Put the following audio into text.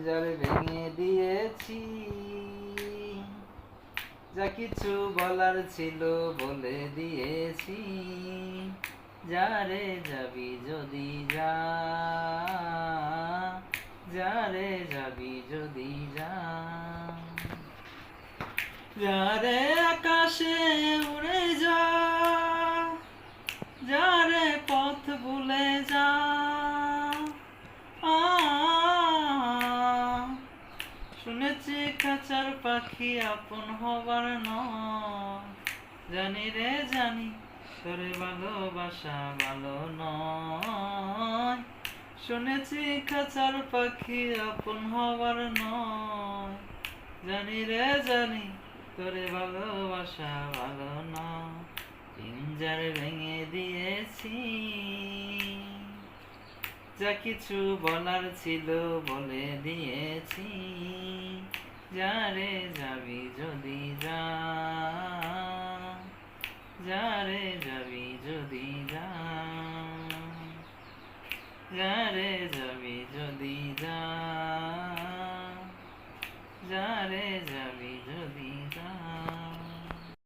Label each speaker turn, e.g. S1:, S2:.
S1: পিঞ্জর ভেঙে দিয়েছি, যা কিছু বলার ছিল বলে দিয়েছি। যারে যাবি যদি যা, যারে যাবি যদি যা, যারে আকাশে উড়ে যা, যারে পথ ভুলে যা। শুনেছি খাঁচার পাখি আপন হবার নয়, জানি রে জানি তোরে ভালোবাসা ভালো নয়। শুনেছি খাঁচার পাখি আপন হবার নয়, জানি রে জানি তোরে ভালোবাসা ভালো নয়। পিঞ্জর ভেঙে দিয়েছি, যা কিছু বলার ছিল বলে দিয়েছি। যারে যাবি যদি যা, যারে যাবি যদি যা, যারে যাবি যদি যা, যারে যাবি